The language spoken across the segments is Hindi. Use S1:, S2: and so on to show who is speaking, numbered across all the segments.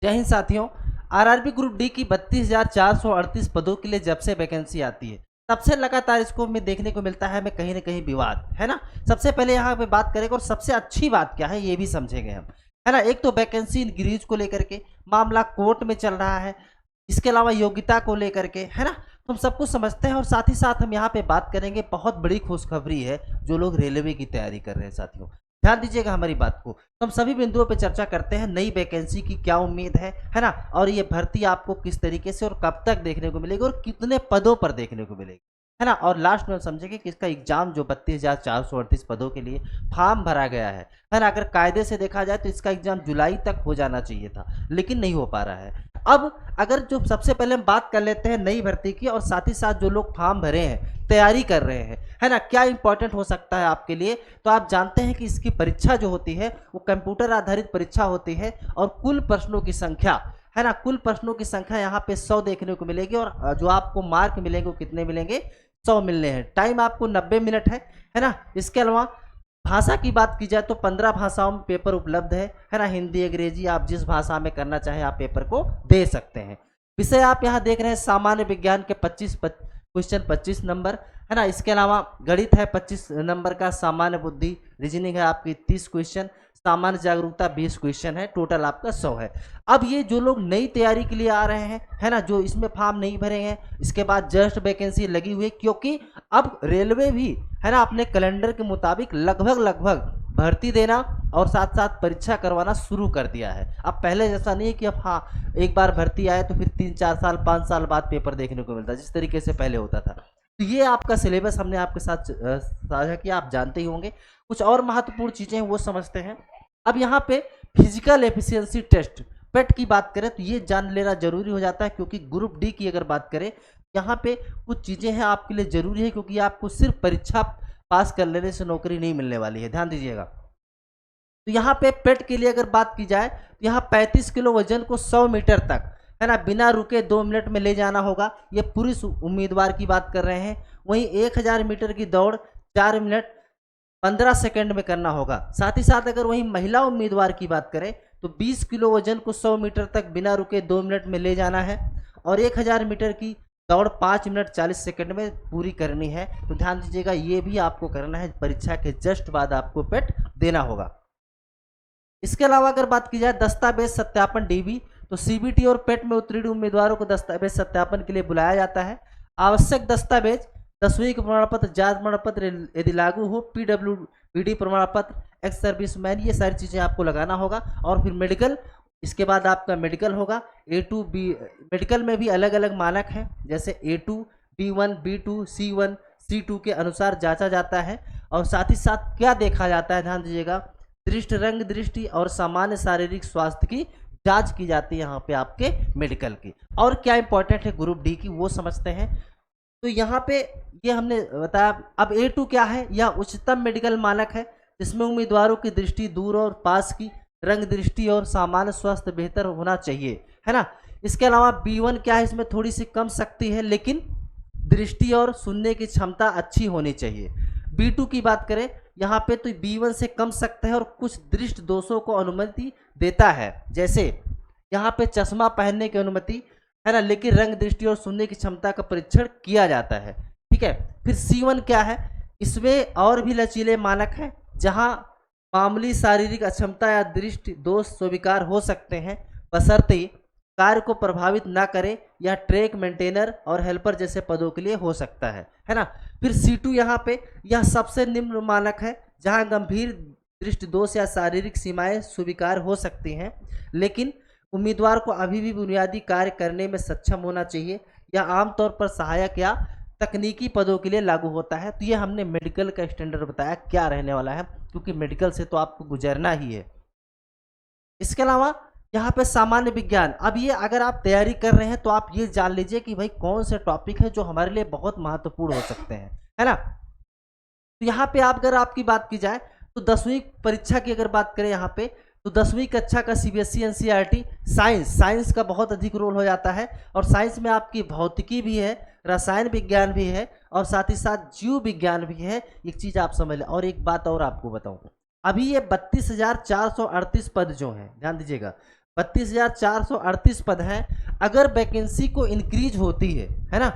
S1: जय हिंद साथियों। आरआरबी ग्रुप डी की 32,438 पदों के लिए जब से वैकेंसी आती है तब से लगातार इसको में देखने को मिलता है, हमें कहीं ना कहीं विवाद है ना। सबसे पहले यहाँ पे बात करेंगे और सबसे अच्छी बात क्या है ये भी समझेंगे हम, है ना। एक तो वैकेंसी इंक्रीज को लेकर के मामला कोर्ट में चल रहा है, इसके अलावा योग्यता को लेकर के, है ना। तो हम सब कुछ समझते हैं और साथ ही साथ हम यहाँ पे बात करेंगे, बहुत बड़ी खुशखबरी है जो लोग रेलवे की तैयारी कर रहे हैं साथियों। ध्यान दीजिएगा हमारी बात को। तो हम सभी बिंदुओं पे चर्चा करते हैं, नई वैकेंसी की क्या उम्मीद है ना, और ये भर्ती आपको किस तरीके से और कब तक देखने को मिलेगी और कितने पदों पर देखने को मिलेगी, है ना। और लास्ट में हम समझेंगे कि इसका एग्जाम जो 32,438 पदों के लिए फॉर्म भरा गया है ना। अगर कायदे से देखा जाए तो इसका एग्जाम जुलाई तक हो जाना चाहिए था, लेकिन नहीं हो पा रहा है। अब अगर जो सबसे पहले हम बात कर लेते हैं नई भर्ती की, और साथ ही साथ जो लोग फॉर्म भरे हैं, तैयारी कर रहे हैं, है ना, क्या इंपॉर्टेंट हो सकता है आपके लिए। तो आप जानते हैं कि इसकी परीक्षा जो होती है वो कंप्यूटर आधारित परीक्षा होती है, और कुल प्रश्नों की संख्या, है ना, कुल प्रश्नों की संख्या यहाँ पे 100 देखने को मिलेगी, और जो आपको मार्क मिलेंगे वो कितने मिलेंगे, 100 मिलने हैं। टाइम आपको 90 मिनट है ना। इसके अलावा भाषा की बात की जाए तो 15 भाषाओं में पेपर उपलब्ध है ना। हिंदी, अंग्रेजी, आप जिस भाषा में करना चाहें आप पेपर को दे सकते हैं। विषय आप यहाँ देख रहे हैं सामान्य विज्ञान के 25 क्वेश्चन 25 नंबर, है ना। इसके अलावा गणित है 25 नंबर का, सामान्य बुद्धि रीजनिंग है आपकी 30 क्वेश्चन, सामान्य जागरूकता 20 क्वेश्चन है, टोटल आपका 100 है। अब ये जो लोग नई तैयारी के लिए आ रहे हैं, है ना, जो इसमें फॉर्म नहीं भरे हैं, इसके बाद जस्ट वैकेंसी लगी हुई है, क्योंकि अब रेलवे भी, है ना, अपने कैलेंडर के मुताबिक लगभग भर्ती देना और साथ साथ परीक्षा करवाना शुरू कर दिया है। अब पहले जैसा नहीं है कि अब हाँ एक बार भर्ती आए तो फिर 3-4 साल 5 साल बाद पेपर देखने को मिलता जिस तरीके से पहले होता था। तो ये आपका सिलेबस हमने आपके साथ साझा किया, आप जानते ही होंगे। कुछ और महत्वपूर्ण चीज़ें हैं वो समझते हैं। अब यहाँ पे फिजिकल एफिशिएंसी टेस्ट पेट की बात करें तो ये जान लेना जरूरी हो जाता है, क्योंकि ग्रुप डी की अगर बात करें यहाँ पे कुछ चीज़ें हैं आपके लिए जरूरी है, क्योंकि आपको सिर्फ परीक्षा पास कर लेने से नौकरी नहीं मिलने वाली है, ध्यान दीजिएगा। तो यहाँ पे पेट के लिए अगर बात की जाए तो यहाँ 35 किलो वजन को 100 मीटर तक, है ना, बिना रुके 2 मिनट में ले जाना होगा। ये पुरुष उम्मीदवार की बात कर रहे हैं। वहीं 1000 मीटर की दौड़ 4 मिनट 15 सेकंड में करना होगा। साथ ही साथ अगर वहीं महिला उम्मीदवार की बात करें तो 20 किलो वजन को 100 मीटर तक बिना रुके 2 मिनट में ले जाना है, और 1000 मीटर की दौड़ 5 मिनट 40 सेकंड में पूरी करनी है। तो ध्यान दीजिएगा ये भी आपको करना है, परीक्षा के जस्ट बाद आपको पेट देना होगा। इसके अलावा अगर बात की जाए दस्तावेज सत्यापन डीबी, तो सीबीटी और पेट में उत्तीर्ण उम्मीदवारों को दस्तावेज सत्यापन के लिए बुलाया जाता है। आवश्यक दस्तावेज 10वीं का प्रमाण पत्र, जात प्रमाण पत्र यदि लागू हो, पीडब्ल्यूडी प्रमाण पत्र, एक्स सर्विसमैन, ये सारी चीज़ें आपको लगाना होगा। और फिर मेडिकल, इसके बाद आपका मेडिकल होगा A2 B। मेडिकल में भी अलग अलग मानक हैं, जैसे A2 B1 B2 C1 C2 के अनुसार जांचा जाता है। और साथ ही साथ क्या देखा जाता है, ध्यान दीजिएगा, दृष्टि, रंग दृष्टि और सामान्य शारीरिक स्वास्थ्य की जांच की जाती है यहाँ पे आपके मेडिकल की। और क्या इंपॉर्टेंट है ग्रुप डी की वो समझते हैं। तो यहाँ पे ये हमने बताया। अब A2 क्या है, यह उच्चतम मेडिकल मानक है जिसमें उम्मीदवारों की दृष्टि दूर और पास की, रंग दृष्टि और सामान्य स्वास्थ्य बेहतर होना चाहिए, है ना। इसके अलावा B1 क्या है, इसमें थोड़ी सी कम शक्ति है लेकिन दृष्टि और सुनने की क्षमता अच्छी होनी चाहिए। B2 की बात करें यहाँ पे तो B1 से कम शक्ति है और कुछ दृष्टि दोषों को अनुमति देता है, जैसे यहाँ पे चश्मा पहनने की अनुमति, है ना, लेकिन रंग दृष्टि और सुनने की क्षमता का परीक्षण किया जाता है, ठीक है। फिर C1 क्या है, इसमें और भी लचीले मानक हैं जहाँ मामूली शारीरिक अक्षमता या दृष्टि दोष स्वीकार हो सकते हैं, बशर्ते कार्य को प्रभावित ना करे, या ट्रैक मेंटेनर और हेल्पर जैसे पदों के लिए हो सकता है ना। फिर C2 यहाँ पे यह सबसे निम्न मानक है जहाँ गंभीर दृष्टि दोष या शारीरिक सीमाएं स्वीकार हो सकती हैं, लेकिन उम्मीदवार को अभी भी बुनियादी कार्य करने में सक्षम होना चाहिए। यह आमतौर पर सहायक या तकनीकी पदों के लिए लागू होता है। तो ये हमने मेडिकल का स्टैंडर्ड बताया क्या रहने वाला है, क्योंकि मेडिकल से तो आपको गुजरना ही है। इसके अलावा यहाँ पे सामान्य विज्ञान, अब ये अगर आप तैयारी कर रहे हैं तो आप ये जान लीजिए कि भाई कौन से टॉपिक है जो हमारे लिए बहुत महत्वपूर्ण हो सकते हैं, है ना। तो यहाँ पे आप अगर आपकी बात की जाए तो 10वीं परीक्षा की अगर बात करें यहाँ पे, तो 10वीं कक्षा का CBSE NCERT साइंस का बहुत अधिक रोल हो जाता है। और साइंस में आपकी भौतिकी भी है, रसायन विज्ञान भी है, और साथ ही साथ जीव विज्ञान भी है। एक चीज़ आप समझ लें। और एक बात और आपको बताऊँ, अभी ये 32,438 पद जो हैं, ध्यान दीजिएगा, 32,438 पद हैं। अगर वैकेंसी को इंक्रीज होती है ना,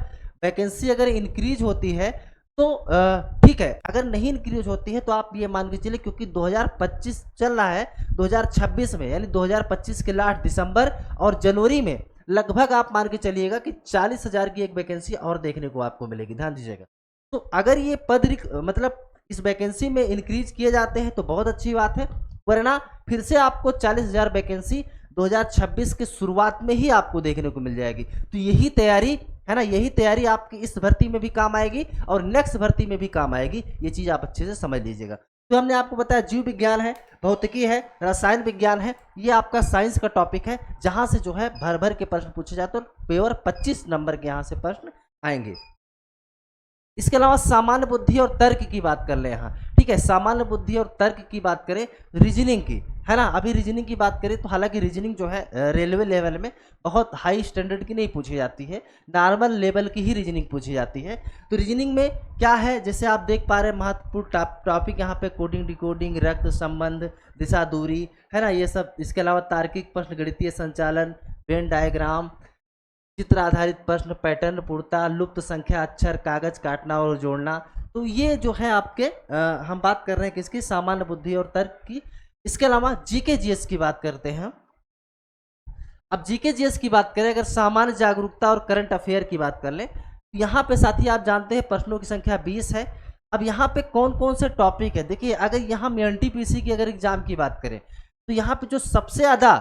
S1: वैकेंसी अगर इंक्रीज होती है तो ठीक है, अगर नहीं इंक्रीज होती है तो आप ये मान के चलिए, क्योंकि 2025 चल रहा है, 2026 में यानी 2025 के लास्ट दिसंबर और जनवरी में लगभग आप मान के चलिएगा कि 40,000 की एक वैकेंसी और देखने को आपको मिलेगी, ध्यान दीजिएगा। तो अगर ये पद मतलब इस वैकेंसी में इंक्रीज किए जाते हैं तो बहुत अच्छी बात है, वरना फिर से आपको 40,000 वैकेंसी 2026 के शुरुआत में ही आपको देखने को मिल जाएगी। तो यही तैयारी है ना, यही तैयारी आपकी इस भर्ती में भी काम आएगी और नेक्स्ट भर्ती में भी काम आएगी, ये चीज़ आप अच्छे से समझ लीजिएगा। तो हमने आपको बताया जीव विज्ञान है, भौतिकी है, रसायन विज्ञान है, ये आपका साइंस का टॉपिक है, जहाँ से जो है भर भर के प्रश्न पूछे जाते हैं और प्योर 25 नंबर के यहाँ से प्रश्न आएंगे। इसके अलावा सामान्य बुद्धि और तर्क की बात कर ले यहाँ, ठीक है, सामान्य बुद्धि और तर्क की बात करें, रीजनिंग की, है ना। अभी रीजनिंग की बात करें तो हालांकि रीजनिंग जो है रेलवे लेवल में बहुत हाई स्टैंडर्ड की नहीं पूछी जाती है, नॉर्मल लेवल की ही रीजनिंग पूछी जाती है। तो रीजनिंग में क्या है, जैसे आप देख पा रहे हैं महत्वपूर्ण टॉपिक यहाँ पे कोडिंग, डिकोडिंग, रक्त संबंध, दिशा दूरी, है ना, ये सब। इसके अलावा तार्किक प्रश्न, गणितीय संचालन, वेन डायग्राम, चित्र आधारित प्रश्न, पैटर्न पूर्णता, लुप्त संख्या, अक्षर, कागज काटना और जोड़ना। तो ये जो है आपके हम बात कर रहे हैं किसकी, सामान्य बुद्धि और तर्क की। इसके अलावा जीके जीएस की बात करते हैं। अब जीके जीएस की बात करें, अगर सामान्य जागरूकता और करंट अफेयर की बात कर ले, तो यहाँ पे साथी आप जानते हैं प्रश्नों की संख्या 20 है। अब यहाँ पे कौन कौन से टॉपिक है, देखिए अगर यहाँ एनटीपीसी की अगर एग्जाम की बात करें तो यहाँ पे जो सबसे ज़्यादा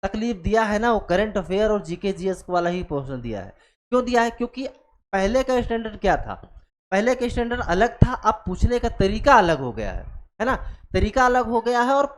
S1: तकलीफ दिया है ना, वो करंट अफेयर और जीके जीएस वाला ही पोर्शन दिया है। क्यों दिया है, क्योंकि पहले का स्टैंडर्ड क्या था, पहले का स्टैंडर्ड अलग था, अब पूछने का तरीका अलग हो गया है ना, तरीका अलग हो गया है। और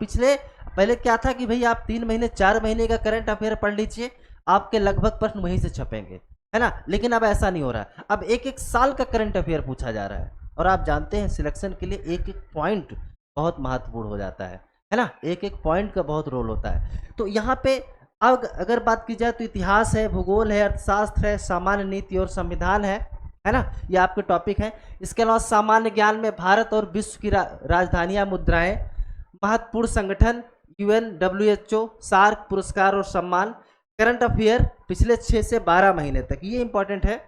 S1: पहले क्या था कि भाई आप 3 महीने 4 महीने का करंट अफेयर पढ़ लीजिए, आपके लगभग प्रश्न वहीं से छपेंगे, है ना। लेकिन अब ऐसा नहीं हो रहा है, अब एक एक साल का करंट अफेयर पूछा जा रहा है। और आप जानते हैं सिलेक्शन के लिए एक एक पॉइंट बहुत महत्वपूर्ण हो जाता है ना, एक एक पॉइंट का बहुत रोल होता है। तो यहाँ पे अब अगर बात की जाए तो इतिहास है, भूगोल है, अर्थशास्त्र है, सामान्य नीति और संविधान है ना, ये आपके टॉपिक हैं। इसके अलावा सामान्य ज्ञान में भारत और विश्व की राजधानियां, मुद्राएं, महत्वपूर्ण संगठन, यूएन, डब्ल्यूएचओ, सार्क, पुरस्कार और सम्मान, करंट अफेयर पिछले 6 से 12 महीने तक, ये इंपॉर्टेंट है।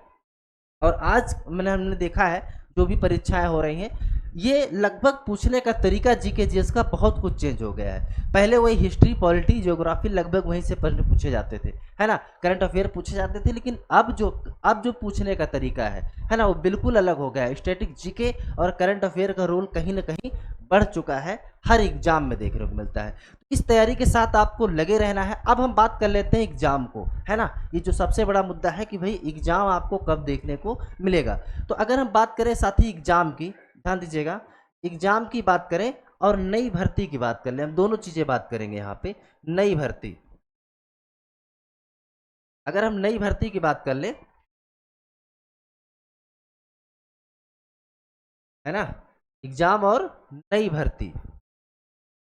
S1: और आज हमने देखा है जो भी परीक्षाएं हो रही हैं, ये लगभग पूछने का तरीका जीके जीएस का बहुत कुछ चेंज हो गया है। पहले वही हिस्ट्री, पॉलिटी, ज्योग्राफी लगभग वहीं से प्रश्न पूछे जाते थे, है ना, करंट अफेयर पूछे जाते थे। लेकिन अब जो पूछने का तरीका है ना, वो बिल्कुल अलग हो गया है। स्टैटिक जीके और करंट अफेयर का रोल कहीं ना कहीं बढ़ चुका है, हर एग्जाम में देखने को मिलता है। इस तैयारी के साथ आपको लगे रहना है। अब हम बात कर लेते हैं एग्जाम को, है ना, ये जो सबसे बड़ा मुद्दा है कि भाई एग्जाम आपको कब देखने को मिलेगा। तो अगर हम बात करें साथी एग्जाम की, ध्यान दीजिएगा, एग्जाम की बात करें और नई भर्ती की बात कर ले, हम दोनों चीजें बात करेंगे यहाँ पे। नई भर्ती, अगर हम नई भर्ती की बात कर ले, है ना, एग्जाम और नई भर्ती,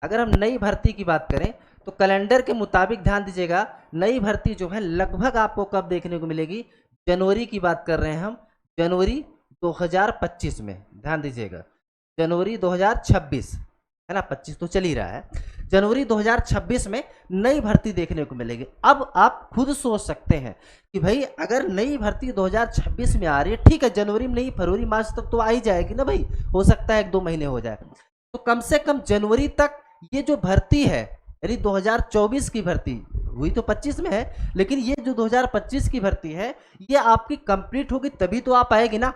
S1: अगर हम नई भर्ती की बात करें तो कैलेंडर के मुताबिक ध्यान दीजिएगा, नई भर्ती जो है लगभग आपको कब देखने को मिलेगी, जनवरी की बात कर रहे हैं हम, जनवरी 2025 में, ध्यान दीजिएगा, जनवरी 2026, है ना, 25 तो चल ही रहा है, जनवरी 2026 में नई भर्ती देखने को मिलेगी। अब आप खुद सोच सकते हैं कि भाई अगर नई भर्ती 2026 में आ रही है, ठीक है, जनवरी में नहीं, फरवरी मार्च तक तो आ ही जाएगी ना भाई, हो सकता है 1-2 महीने हो जाए, तो कम से कम जनवरी तक ये जो भर्ती है, यानी 2024 की भर्ती हुई तो 25 में है, लेकिन ये जो 2025 की भर्ती है ये आपकी कंप्लीट होगी तभी तो आप आएगी ना।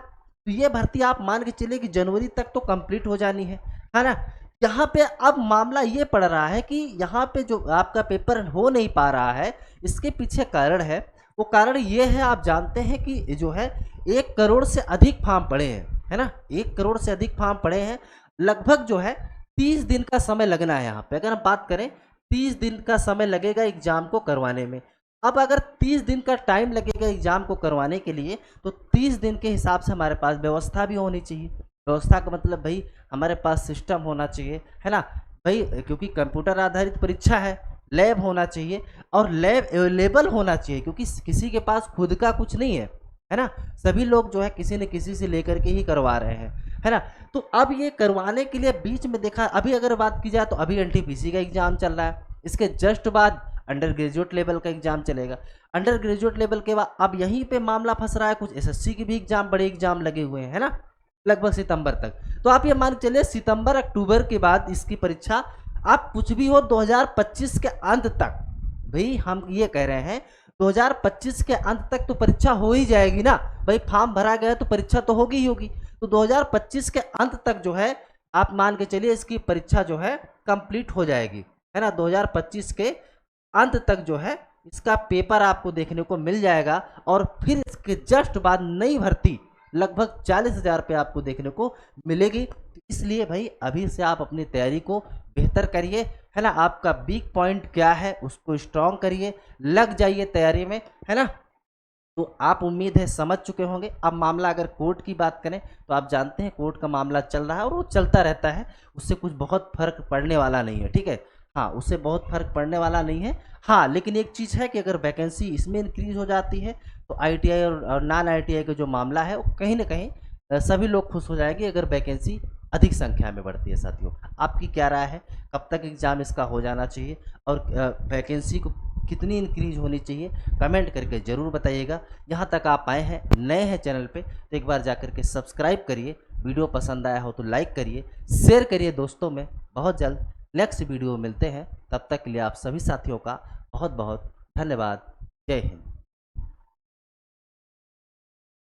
S1: तो ये भर्ती आप मान के चलिए कि जनवरी तक तो कंप्लीट हो जानी है ना। यहाँ पे अब मामला ये पड़ रहा है कि यहाँ पे जो आपका पेपर हो नहीं पा रहा है, इसके पीछे कारण है, वो कारण ये है, आप जानते हैं कि जो है 1 करोड़ से अधिक फॉर्म पड़े हैं, है ना, 1 करोड़ से अधिक फॉर्म पड़े हैं, लगभग जो है 30 दिन का समय लगना है। यहाँ पे अगर हम बात करें 30 दिन का समय लगेगा एग्जाम को करवाने में। अब अगर 30 दिन का टाइम लगेगा एग्जाम को करवाने के लिए, तो 30 दिन के हिसाब से हमारे पास व्यवस्था भी होनी चाहिए। व्यवस्था का मतलब भाई हमारे पास सिस्टम होना चाहिए, है ना भाई, क्योंकि कंप्यूटर आधारित परीक्षा है, लैब होना चाहिए और लैब अवेलेबल होना चाहिए, क्योंकि किसी के पास खुद का कुछ नहीं है ना, सभी लोग जो है किसी न किसी से लेकर के ही करवा रहे हैं, है ना। तो अब ये करवाने के लिए बीच में देखा, अभी अगर बात की जाए तो अभी एनटीपीसी का एग्जाम चल रहा है, इसके जस्ट बाद अंडर ग्रेजुएट लेवल का एग्जाम चलेगा। अंडर ग्रेजुएट लेवल के बाद अब यहीं पे मामला फंस रहा है, कुछ एसएससी की भी एग्जाम, बड़े एग्जाम लगे हुए हैं, है ना, लगभग सितंबर तक। तो आप ये मान के चलिए सितंबर अक्टूबर के बाद इसकी परीक्षा, आप कुछ भी हो 2025 के अंत तक, भाई हम ये कह रहे हैं 2025 के अंत तक तो परीक्षा हो ही जाएगी ना भाई, फॉर्म भरा गया तो परीक्षा तो होगी ही होगी। तो 2025 के अंत तक जो है आप मान के चलिए इसकी परीक्षा जो है कंप्लीट हो जाएगी, है ना। 2025 के अंत तक जो है इसका पेपर आपको देखने को मिल जाएगा, और फिर इसके जस्ट बाद नई भर्ती लगभग 40,000 पे आपको देखने को मिलेगी। इसलिए भाई अभी से आप अपनी तैयारी को बेहतर करिए, है ना। आपका वीक पॉइंट क्या है उसको स्ट्रॉन्ग करिए, लग जाइए तैयारी में, है ना। तो आप उम्मीद है समझ चुके होंगे। अब मामला अगर कोर्ट की बात करें तो आप जानते हैं कोर्ट का मामला चल रहा है और वो चलता रहता है, उससे कुछ बहुत फर्क पड़ने वाला नहीं है, ठीक है। हाँ, उससे बहुत फर्क पड़ने वाला नहीं है। हाँ, लेकिन एक चीज़ है कि अगर वैकेंसी इसमें इंक्रीज हो जाती है तो आईटीआई और नॉन आईटीआई का जो मामला है वो कहीं ना कहीं सभी लोग खुश हो जाएंगे अगर वैकेंसी अधिक संख्या में बढ़ती है। साथियों, आपकी क्या राय है, कब तक एग्ज़ाम इसका हो जाना चाहिए और वैकेंसी को कितनी इंक्रीज होनी चाहिए, कमेंट करके ज़रूर बताइएगा। यहाँ तक आप आए हैं, नए हैं चैनल पे, तो एक बार जा कर के सब्सक्राइब करिए, वीडियो पसंद आया हो तो लाइक करिए, शेयर करिए दोस्तों में। बहुत जल्द नेक्स्ट वीडियो मिलते हैं, तब तक के लिए आप सभी साथियों का बहुत बहुत धन्यवाद। जय हिंद।